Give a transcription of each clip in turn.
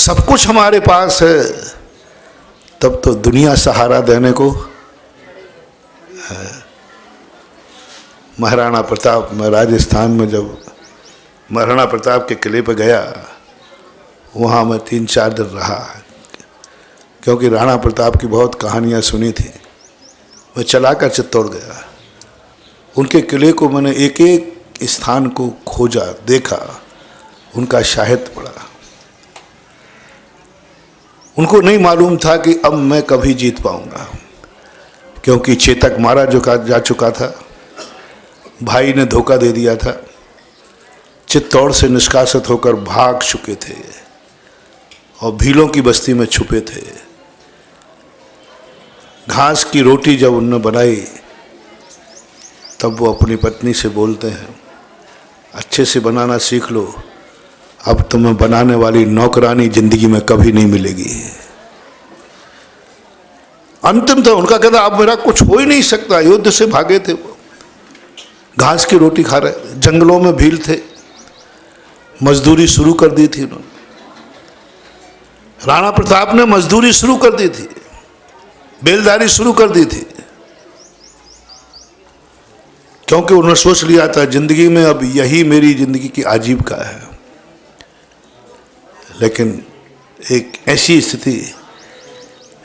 सब कुछ हमारे पास है, तब तो दुनिया सहारा देने को है। महाराणा प्रताप, मैं राजस्थान में जब महाराणा प्रताप के किले पर गया, वहाँ मैं 3-4 दिन रहा, क्योंकि राणा प्रताप की बहुत कहानियाँ सुनी थी। मैं चलाकर चित्तौड़ गया, उनके किले को मैंने एक एक स्थान को खोजा, देखा, उनका साहित्य पढ़ा। उनको नहीं मालूम था कि अब मैं कभी जीत पाऊंगा, क्योंकि चेतक मारा जा चुका था, भाई ने धोखा दे दिया था, चित्तौड़ से निष्कासित होकर भाग चुके थे और भीलों की बस्ती में छुपे थे। घास की रोटी जब उन्होंने बनाई, तब वो अपनी पत्नी से बोलते हैं, अच्छे से बनाना सीख लो, अब तुम्हें बनाने वाली नौकरानी जिंदगी में कभी नहीं मिलेगी। अंतिम था उनका, कहता अब मेरा कुछ हो ही नहीं सकता। युद्ध से भागे थे वो, घास की रोटी खा रहे, जंगलों में भील थे, मजदूरी शुरू कर दी थी उन्होंने। राणा प्रताप ने मजदूरी शुरू कर दी थी, बेलदारी शुरू कर दी थी, क्योंकि उन्होंने सोच लिया था जिंदगी में अब यही मेरी जिंदगी की आजीविका है। लेकिन एक ऐसी स्थिति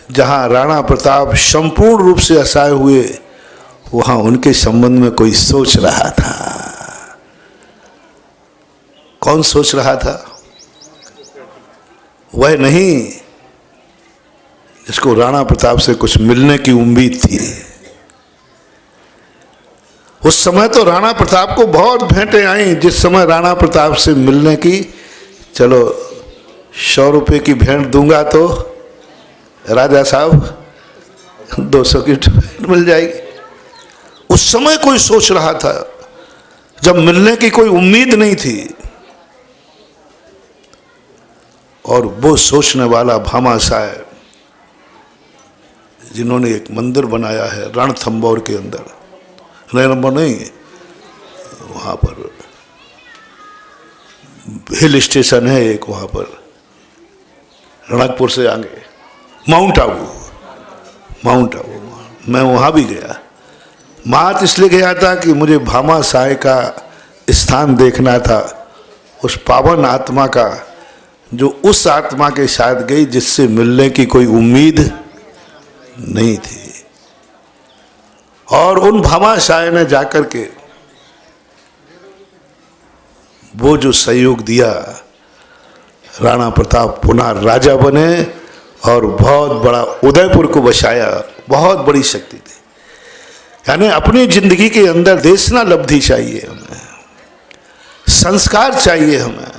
जहां राणा प्रताप संपूर्ण रूप से असहाय हुए, वहां उनके संबंध में कोई सोच रहा था। कौन सोच रहा था? वह नहीं जिसको राणा प्रताप से कुछ मिलने की उम्मीद थी। उस समय तो राणा प्रताप को बहुत भेंटें आई, जिस समय राणा प्रताप से मिलने की, चलो 100 रुपये की भेंट दूंगा तो राजा साहब 200 की भेंट मिल जाएगी। उस समय कोई सोच रहा था, जब मिलने की कोई उम्मीद नहीं थी। और वो सोचने वाला भामाशाह, जिन्होंने एक मंदिर बनाया है रणथंभौर के अंदर, रणथंभौर नहीं, वहाँ पर हिल स्टेशन है एक, वहाँ पर रणकपुर से आगे माउंट आबू, मैं वहाँ भी गया। मात इसलिए गया था कि मुझे भामाशाह का स्थान देखना था, उस पावन आत्मा का, जो उस आत्मा के साथ गई जिससे मिलने की कोई उम्मीद नहीं थी। और उन भामाशाह ने जाकर के वो जो सहयोग दिया, राणा प्रताप पुनः राजा बने और बहुत बड़ा उदयपुर को बसाया। बहुत बड़ी शक्ति थी। यानी अपनी जिंदगी के अंदर देशना लब्धि चाहिए हमें, संस्कार चाहिए हमें,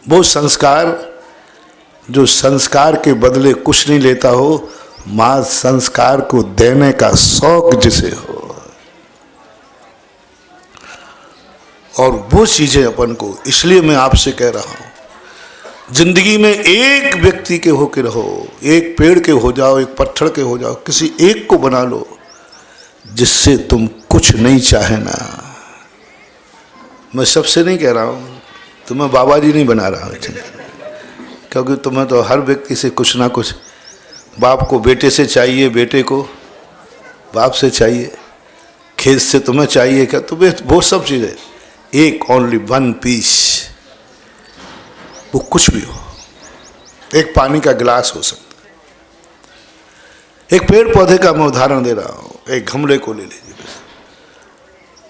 वो संस्कार जो संस्कार के बदले कुछ नहीं लेता हो, मां संस्कार को देने का शौक जिसे हो। और वो चीजें अपन को, इसलिए मैं आपसे कह रहा हूं, जिंदगी में एक व्यक्ति के होके रहो, एक पेड़ के हो जाओ, एक पत्थर के हो जाओ, किसी एक को बना लो जिससे तुम कुछ नहीं चाहे ना। मैं सबसे नहीं कह रहा हूं, तुम्हें बाबा जी नहीं बना रहा हूं, क्योंकि तुम्हें तो हर व्यक्ति से कुछ ना कुछ, बाप को बेटे से चाहिए, बेटे को बाप से चाहिए, खेत से तुम्हें चाहिए क्या, तुम्हें वो सब चीज़ें, एक ओनली वन पीस, वो कुछ भी हो, एक पानी का गिलास हो सकता है, एक पेड़ पौधे का मैं उदाहरण दे रहा हूँ, एक गमले को ले लीजिए,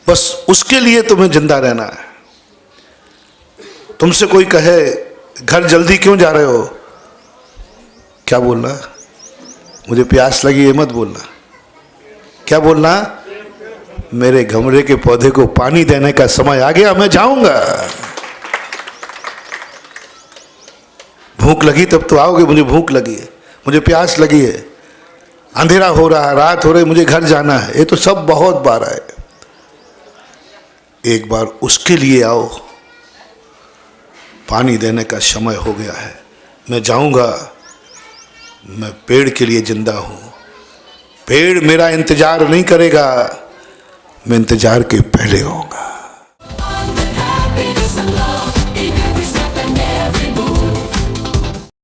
बस उसके लिए तुम्हें जिंदा रहना है। तुमसे कोई कहे घर जल्दी क्यों जा रहे हो, क्या बोलना, मुझे प्यास लगी, ये मत बोलना, क्या बोलना, मेरे गमले के पौधे को पानी देने का समय आ गया, मैं जाऊंगा। भूख लगी तब तो आओगे, मुझे भूख लगी है, मुझे प्यास लगी है, अंधेरा हो रहा है, रात हो रही, मुझे घर जाना है, ये तो सब बहुत बार आए। एक बार उसके लिए आओ, पानी देने का समय हो गया है, मैं जाऊंगा, मैं पेड़ के लिए जिंदा हूं, पेड़ मेरा इंतजार नहीं करेगा, मैं इंतजार के पहले होऊंगा।